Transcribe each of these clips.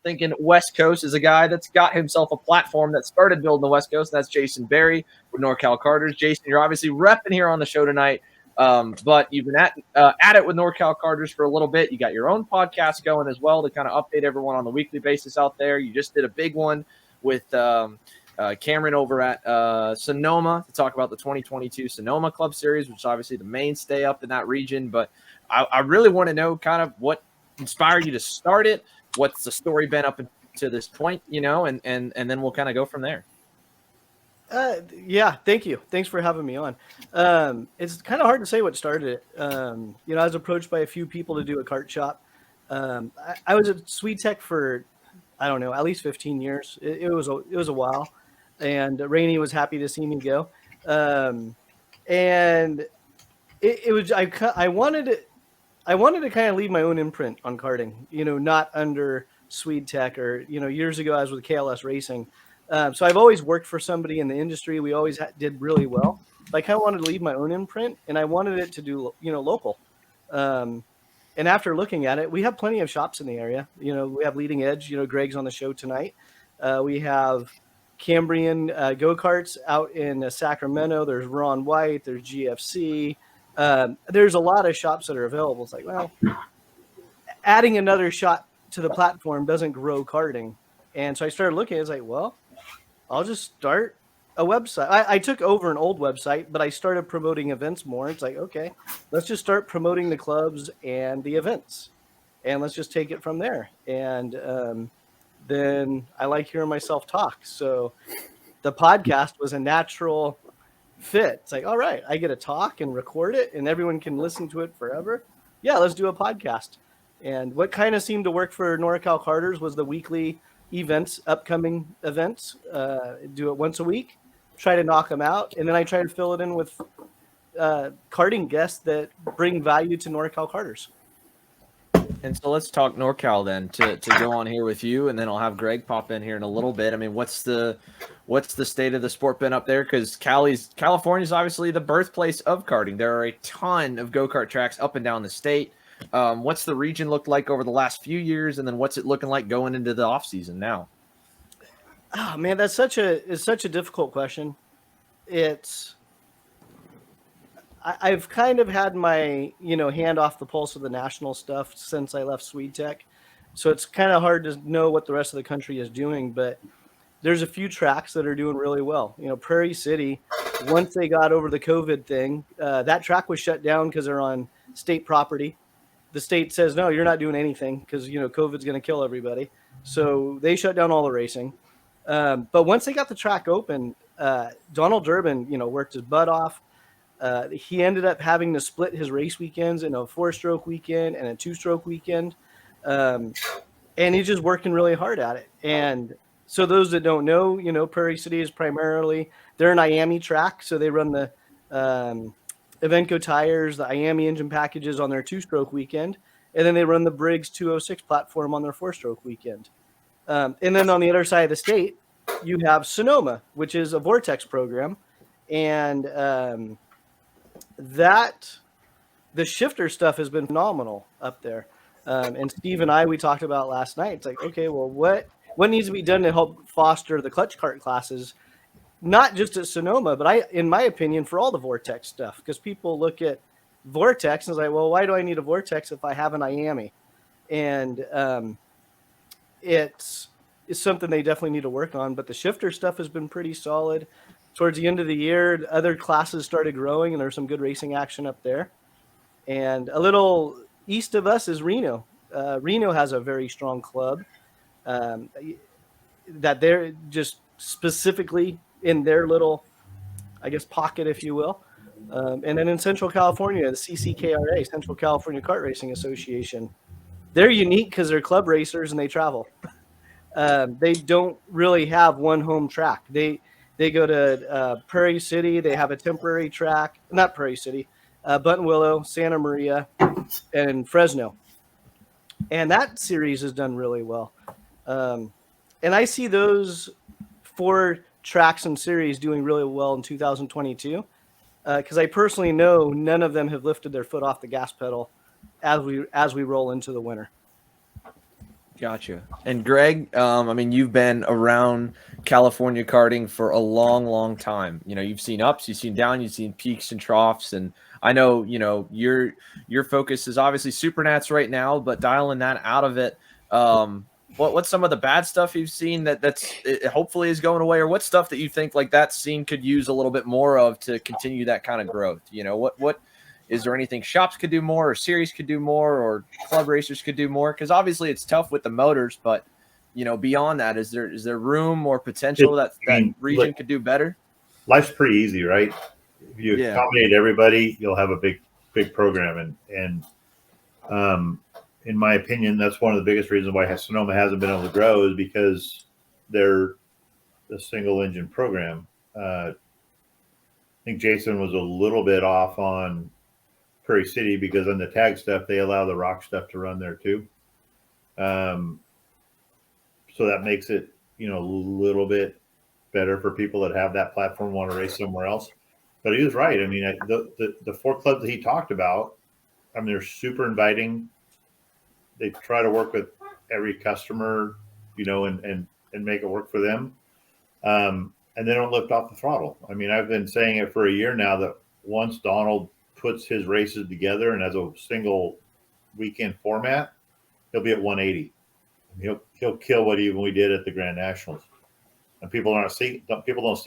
thinking West Coast is a guy that's got himself a platform that started building the West Coast. And that's Jason Berry with NorCal Carters. Jason, you're obviously repping here on the show tonight, but you've been at it with NorCal Carters for a little bit. You got your own podcast going as well to kind of update everyone on the weekly basis out there. You just did a big one with Cameron over at Sonoma to talk about the 2022 Sonoma Club Series, which is obviously the mainstay up in that region. But I really want to know kind of what inspired you to start it. What's the story been up to this point, and then we'll kind of go from there. Yeah, thank you. Thanks for having me on. It's kind of hard to say what started it. I was approached by a few people to do a kart shop. I was at SwedeTech for, I don't know, at least 15 years. It was a while, and Rainey was happy to see me go. And it was I wanted to kind of leave my own imprint on karting, not under SwedeTech or, years ago I was with KLS Racing. So I've always worked for somebody in the industry. We always did really well. But I kind of wanted to leave my own imprint, and I wanted it to do, local. And after looking at it, we have plenty of shops in the area. We have Leading Edge. Greg's on the show tonight. We have Cambrian go-karts out in Sacramento. There's Ron White. There's GFC. There's a lot of shops that are available. It's like, well, adding another shop to the platform doesn't grow karting. And so I started looking. It's like, well, I'll just start a website. I took over an old website, but I started promoting events more. It's like, okay, let's just start promoting the clubs and the events, and let's just take it from there. And then I like hearing myself talk. So the podcast was a natural fit. It's like, all right, I get to talk and record it, and everyone can listen to it forever. Yeah, let's do a podcast. And what kind of seemed to work for NorCal Carters was the weekly events, upcoming events. Do it once a week, try to knock them out, and then I try to fill it in with karting guests that bring value to NorCal Carters. And so let's talk NorCal then to go on here with you, and then I'll have Greg pop in here in a little bit. I mean, what's the state of the sport been up there? Because California is obviously the birthplace of karting. There are a ton of go-kart tracks up and down the state. What's the region looked like over the last few years, and then what's it looking like going into the off season now? Oh man, it's such a difficult question. I've kind of had my hand off the pulse of the national stuff since I left SwedeTech, so it's kind of hard to know what the rest of the country is doing. But there's a few tracks that are doing really well. Prairie City, once they got over the COVID thing, that track was shut down because they're on state property. The state says, no, you're not doing anything because, COVID's going to kill everybody. So they shut down all the racing. But once they got the track open, Donald Durbin, worked his butt off. He ended up having to split his race weekends in a 4-stroke weekend and a 2-stroke weekend. And he's just working really hard at it. And so those that don't know, Prairie City is primarily, they're an IAME track. So they run the Evenco tires, the IAME engine packages on their 2-stroke weekend, and then they run the Briggs 206 platform on their 4-stroke weekend. And then on the other side of the state, you have Sonoma, which is a Vortex program, and the shifter stuff has been phenomenal up there. And Steve and we talked about last night. It's like, okay, well, what needs to be done to help foster the clutch kart classes? Not just at Sonoma, but in my opinion, for all the Vortex stuff, because people look at Vortex and it's like, well, why do I need a Vortex if I have an IAME? And it's something they definitely need to work on. But the shifter stuff has been pretty solid. Towards the end of the year, other classes started growing, and there's some good racing action up there. And a little east of us is Reno. Reno has a very strong club that they're just specifically in their little, I guess, pocket, if you will. And then in Central California, the CCKRA, Central California Kart Racing Association, they're unique because they're club racers and they travel. They don't really have one home track. They go to Prairie City. They have a temporary track, not Prairie City, Buttonwillow, Santa Maria, and Fresno. And that series has done really well. And I see those 4 tracks and series doing really well in 2022 because I personally know none of them have lifted their foot off the gas pedal as we roll into the winter. Gotcha. And Greg, I mean, you've been around California karting for a long, long time. You know, you've seen ups, you've seen down, you've seen peaks and troughs. And I know, you know, your focus is obviously Supernats right now, but dialing that out of it. What's some of the bad stuff you've seen that's it hopefully is going away, or what stuff that you think like that scene could use a little bit more of to continue that kind of growth? You know, what is there anything shops could do more, or series could do more, or club racers could do more? Because obviously it's tough with the motors, but you know, beyond that, is there room or potential that I mean, region could do better? life's pretty easy, right? If you Yeah, accommodate everybody, you'll have a big program. And in my opinion, that's one of the biggest reasons why Sonoma hasn't been able to grow, is because they're a single engine program. I think Jason was a little bit off on Prairie City, because on the tag stuff, they allow the rock stuff to run there too. So that makes it, you know, a little bit better for people that have that platform, want to race somewhere else. But he was right. I mean, the 4 clubs that he talked about, I mean, they're super inviting. They try to work with every customer, you know, and make it work for them. And they don't lift off the throttle. I mean, I've been saying it for a year now that once Donald puts his races together and as a single weekend format, he'll be at 180. He'll kill what even we did at the Grand Nationals. And people don't see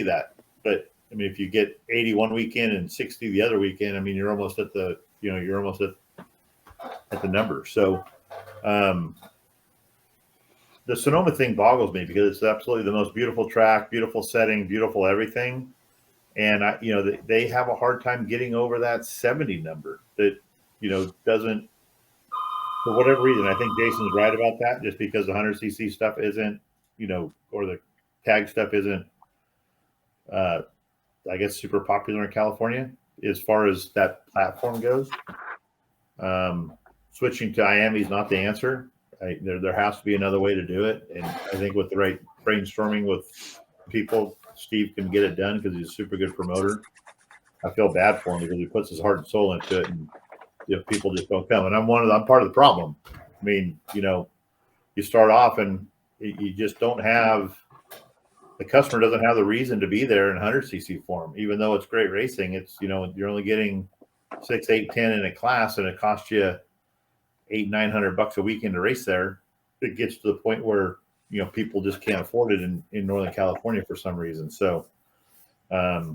that. But I mean, if you get 80 one weekend and 60 the other weekend, I mean, you're almost at the number. So the Sonoma thing boggles me, because it's absolutely the most beautiful track, beautiful setting, beautiful everything. And they have a hard time getting over that 70 number that, you know, doesn't, for whatever reason. I think Jason's right about that, just because the 100cc stuff isn't, you know, or the tag stuff isn't, I guess, super popular in California as far as that platform goes. Switching to IAME is not the answer. There has to be another way to do it. And I think with the right brainstorming with people, Steve can get it done, because he's a super good promoter. I feel bad for him because he puts his heart and soul into it, and people just don't come. And I'm part of the problem. I mean, you know, you start off and you just don't have, the customer doesn't have the reason to be there in 100cc form, even though it's great racing. It's, you know, you're only getting 6, 8, 10 in a class, and it costs you $800-900 a weekend to race there. It gets to the point where, you know, people just can't afford it in Northern California for some reason. So there's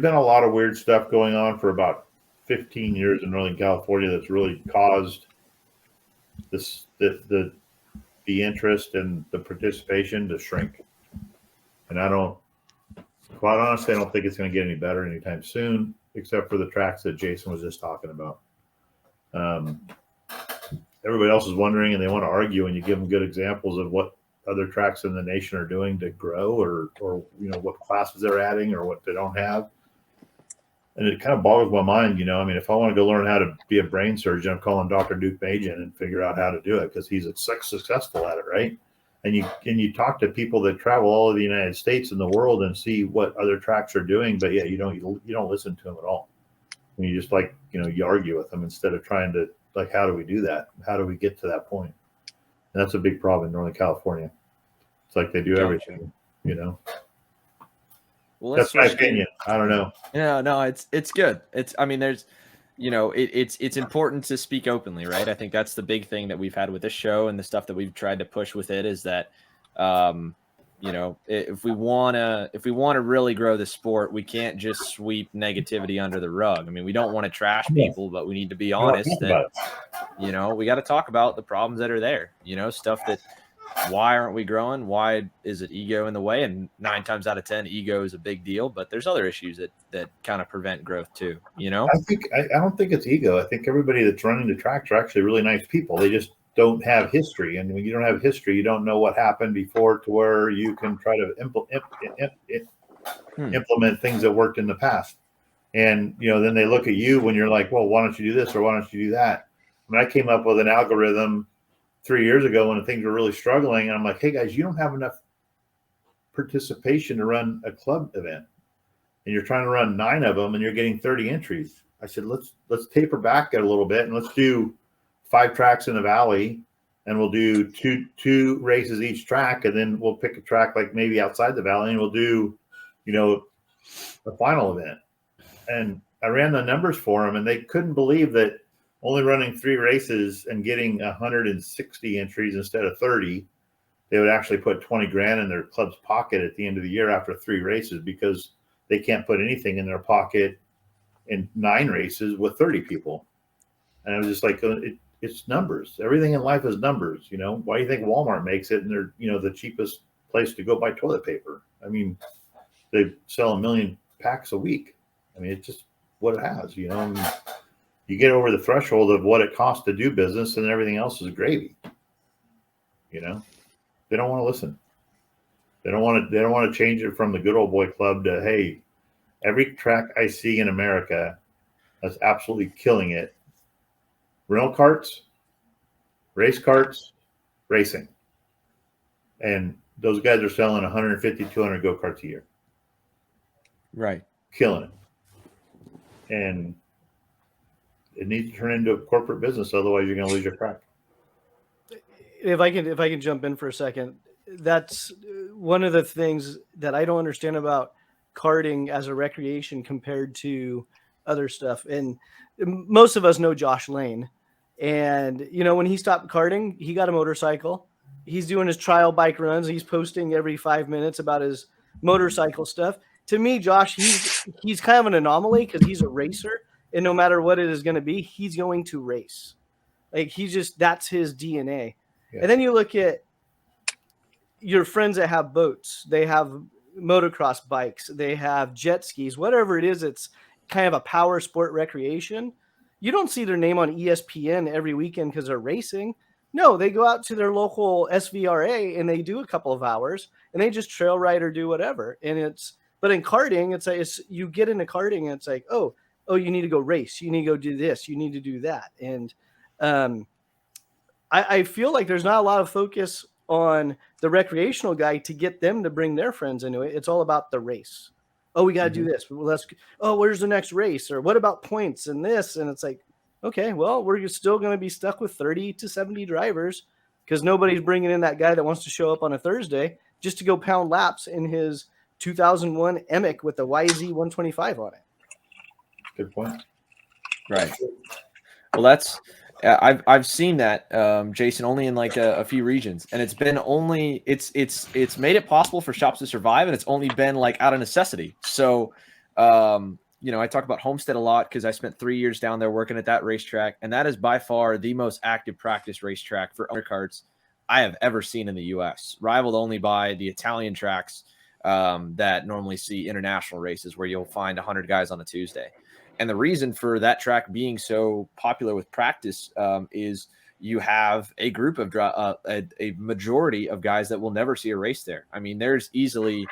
been a lot of weird stuff going on for about 15 years in Northern California that's really caused this the interest and the participation to shrink. And quite honestly, I don't think it's going to get any better anytime soon, except for the tracks that Jason was just talking about. Everybody else is wondering, and they want to argue, and you give them good examples of what other tracks in the nation are doing to grow, or you know, what classes they're adding or what they don't have. And it kind of boggles my mind, you know. I mean, if I want to go learn how to be a brain surgeon, I'm calling Dr. Duke Bajan and figure out how to do it, because he's successful at it, right? And you talk to people that travel all over the United States and the world and see what other tracks are doing, but yeah, you don't listen to them at all. And you just, like, you know, you argue with them instead of trying to, like, how do we do that? How do we get to that point? And that's a big problem in Northern California. It's like they do everything, you know. Well, that's my opinion. I don't know. Yeah, no, it's good. I mean, there's, you know, it's important to speak openly, right? I think that's the big thing that we've had with this show, and the stuff that we've tried to push with it is that, you know, if we want to really grow the sport, we can't just sweep negativity under the rug. I mean, we don't want to trash people, but we need to be honest that, you know, we got to talk about the problems that are there, you know, stuff that, why aren't we growing? Why is it ego in the way? And 9 times out of 10, ego is a big deal, but there's other issues that kind of prevent growth too, you know? I don't think it's ego. I think everybody that's running the tracks are actually really nice people. They just don't have history. And when you don't have history, you don't know what happened before to where you can try to implement things that worked in the past. And, you know, then they look at you when you're like, well, why don't you do this, or why don't you do that? I mean, I came up with an algorithm 3 years ago when things were really struggling. And I'm like, hey guys, you don't have enough participation to run a club event, and you're trying to run 9 of them and you're getting 30 entries. I said, let's taper back a little bit, and let's do 5 tracks in the valley, and we'll do two races each track, and then we'll pick a track like maybe outside the valley, and we'll do, a final event. And I ran the numbers for them, and they couldn't believe that only running 3 races and getting 160 entries instead of 30, they would actually put 20 grand in their club's pocket at the end of the year after 3 races, because they can't put anything in their pocket in 9 races with 30 people. And I was just like, it's numbers. Everything in life is numbers. Why do you think Walmart makes it? And they're, the cheapest place to go buy toilet paper. I mean, they sell 1 million packs a week. I mean, it's just what it has, And you get over the threshold of what it costs to do business, and everything else is gravy. They don't want to listen. They don't want to change it from the good old boy club to, hey, every track I see in America that's absolutely killing it. Rental carts, race carts, racing. And those guys are selling 150, 200 go-karts a year. Right. Killing it. And it needs to turn into a corporate business, otherwise you're going to lose your crack. If I can jump in for a second, that's one of the things that I don't understand about karting as a recreation compared to other stuff. And most of us know Josh Lane. And, when he stopped karting, he got a motorcycle. He's doing his trial bike runs. He's posting every 5 minutes about his motorcycle stuff. To me, Josh, he's kind of an anomaly because he's a racer. And no matter what it is going to be, he's going to race. Like, that's his DNA. Yeah. And then you look at your friends that have boats. They have motocross bikes. They have jet skis. Whatever it is, it's kind of a power sport recreation. You don't see their name on ESPN every weekend because they're racing. No, they go out to their local SVRA and they do a couple of hours and they just trail ride or do whatever. But in karting, it's like you get into karting and it's like, oh, you need to go race. You need to go do this. You need to do that. And I feel like there's not a lot of focus on the recreational guy to get them to bring their friends into it. It's all about the race. Oh, we got to do this. Well, where's the next race? Or what about points and this? And it's like, okay, well, we're still going to be stuck with 30 to 70 drivers because nobody's bringing in that guy that wants to show up on a Thursday just to go pound laps in his 2001 Emic with the YZ 125 on it. Good point. Right. Well, I've seen that, Jason, only in like a few regions, and it's made it possible for shops to survive, and it's only been like out of necessity. So, I talk about Homestead a lot because I spent 3 years down there working at that racetrack, and that is by far the most active practice racetrack for undercarts I have ever seen in the U.S., rivaled only by the Italian tracks that normally see international races where you'll find 100 guys on a Tuesday. And the reason for that track being so popular with practice is you have a group of a majority of guys that will never see a race there. I mean, there's easily,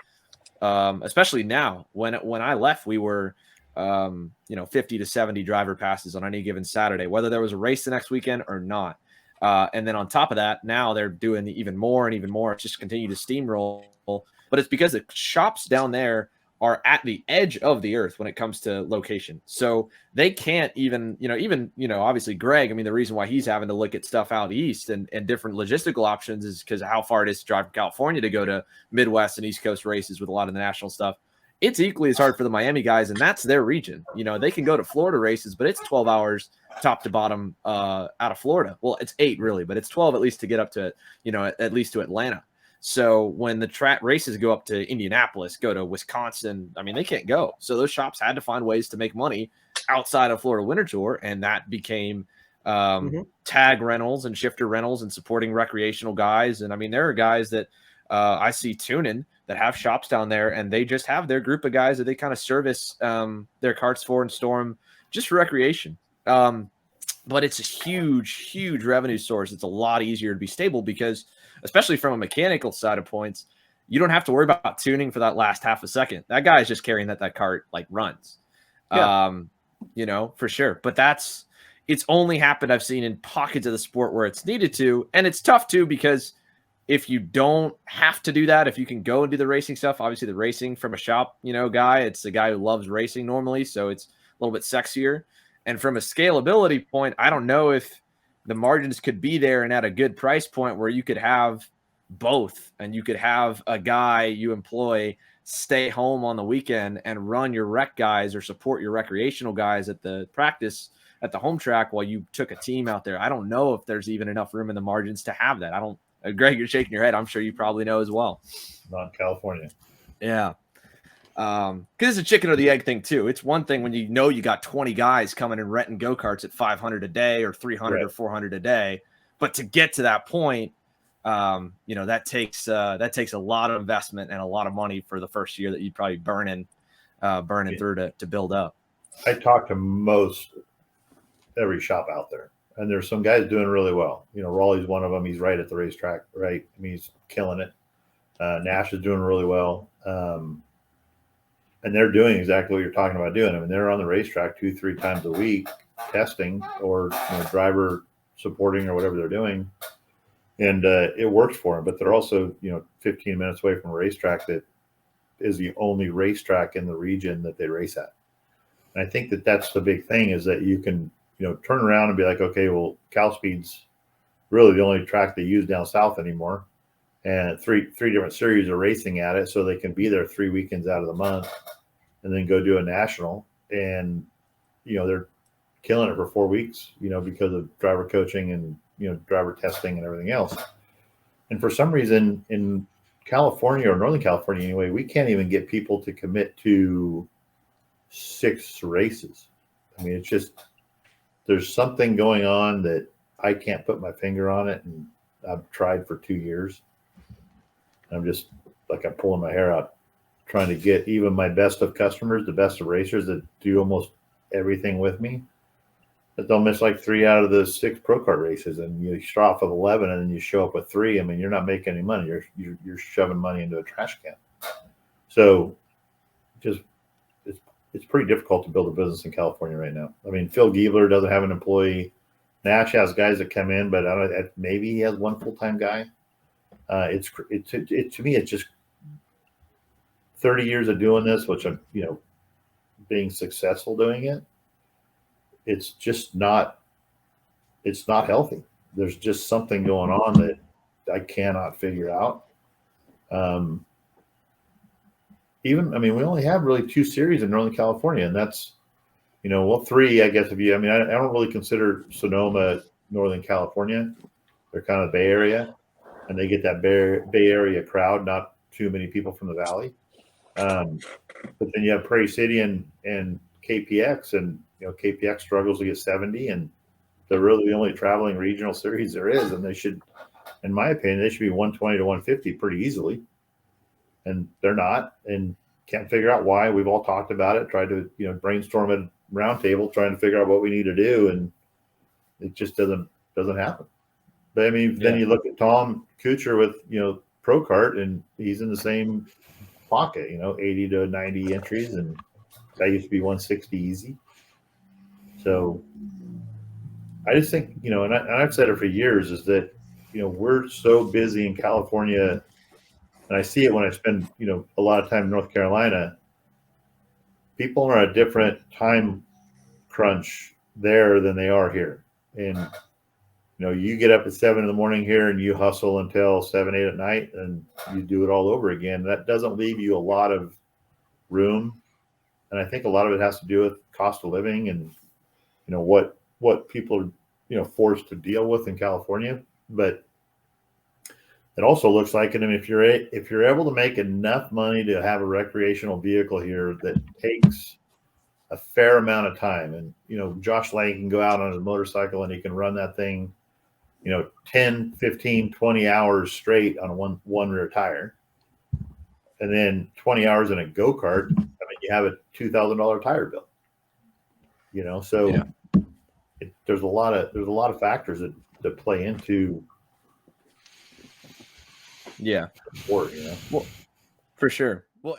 especially now, when I left, we were, 50 to 70 driver passes on any given Saturday, whether there was a race the next weekend or not. And then on top of that, now they're doing even more and even more. It's just continue to steamroll. But it's because the shops down there are at the edge of the earth when it comes to location. So they can't even, obviously Greg, I mean, the reason why he's having to look at stuff out east and different logistical options is because of how far it is to drive from California to go to Midwest and East Coast races with a lot of the national stuff. It's equally as hard for the Miami guys, and that's their region. They can go to Florida races, but it's 12 hours top to bottom out of Florida. Well, it's 8 really, but it's 12 at least to get up to, at least to Atlanta. So when the track races go up to Indianapolis, go to Wisconsin, I mean, they can't go. So those shops had to find ways to make money outside of Florida Winter Tour, and that became tag rentals and shifter rentals and supporting recreational guys. And I mean, there are guys that I see tuning that have shops down there, and they just have their group of guys that they kind of service their carts for and store them just for recreation. But it's a huge, huge revenue source. It's a lot easier to be stable because, especially from a mechanical side of points, you don't have to worry about tuning for that last half a second. That guy is just carrying that cart like runs, for sure. But it's only happened, I've seen, in pockets of the sport where it's needed to. And it's tough too, because if you don't have to do that, if you can go and do the racing stuff, obviously the racing from a shop, guy, it's the guy who loves racing normally. So it's a little bit sexier. And from a scalability point, I don't know if the margins could be there and at a good price point where you could have both, and you could have a guy you employ stay home on the weekend and run your rec guys or support your recreational guys at the practice at the home track while you took a team out there. I don't know if there's even enough room in the margins to have that. I don't. Greg, you're shaking your head. I'm sure you probably know as well. Not in California. Yeah. Because it's a chicken or the egg thing too. It's one thing when you know you got 20 guys coming and renting go-karts at 500 a day or 300 or 400 a day, but to get to that point, that takes a lot of investment and a lot of money for the first year that you'd probably burning through to build up. I talked to most every shop out there, and there's some guys doing really well. Raleigh's one of them. He's right at the racetrack, right? I mean, he's killing it. Nash is doing really well. And they're doing exactly what you're talking about doing. I mean, they're on the racetrack 2-3 times a week testing or driver supporting or whatever they're doing. And it works for them. But they're also, 15 minutes away from a racetrack that is the only racetrack in the region that they race at. And I think that that's the big thing, is that you can, turn around and be like, okay, well, Cal Speed's really the only track they use down south anymore. And three different series are racing at it, so they can be there 3 weekends out of the month and then go do a national. And, they're killing it for 4 weeks, because of driver coaching and, driver testing and everything else. And for some reason in California, or Northern California anyway, we can't even get people to commit to 6 races. I mean, it's just, there's something going on that I can't put my finger on it. And I've tried for 2 years. I'm just like, I'm pulling my hair out trying to get even my best of customers, the best of racers that do almost everything with me, that they'll miss like 3 out of the 6 pro kart races, and you start off with 11 and then you show up with 3. I mean, you're not making any money. You're shoving money into a trash can. So just it's pretty difficult to build a business in California right now. I mean, Phil Giebler doesn't have an employee. Nash has guys that come in, but I don't know, maybe he has one full-time guy. To me, it's just 30 years of doing this, which I'm, being successful doing it. It's just not healthy. There's just something going on that I cannot figure out. We only have really 2 series in Northern California, and that's, 3, I guess. I don't really consider Sonoma Northern California. They're kind of the Bay Area, and they get that Bay Area crowd, not too many people from the Valley. But then you have Prairie City and KPX, and KPX struggles to get 70, and they're really the only traveling regional series there is. And they should, in my opinion, they should be 120 to 150 pretty easily, and they're not, and can't figure out why. We've all talked about it, tried to brainstorm at a round table, trying to figure out what we need to do, and it just doesn't happen. But then you look at Tom Kuchar with Pro Kart, and he's in the same pocket, 80 to 90 entries, and that used to be 160 easy. So I just think, and I've said it for years, is that, we're so busy in California, and I see it when I spend, a lot of time in North Carolina. People are on a different time crunch there than they are here. And, you get up at 7 in the morning here and you hustle until 7, 8 at night, and you do it all over again. That doesn't leave you a lot of room. And I think a lot of it has to do with cost of living and, what people are, forced to deal with in California. But it also looks like, and if you're able to make enough money to have a recreational vehicle here that takes a fair amount of time, and, Josh Lane can go out on his motorcycle and he can run that thing, 10, 15, 20 hours straight on one rear tire. And then 20 hours in a go-kart, you have a $2,000 tire bill. So there's a lot of factors that play into sport, Well, for sure. Well,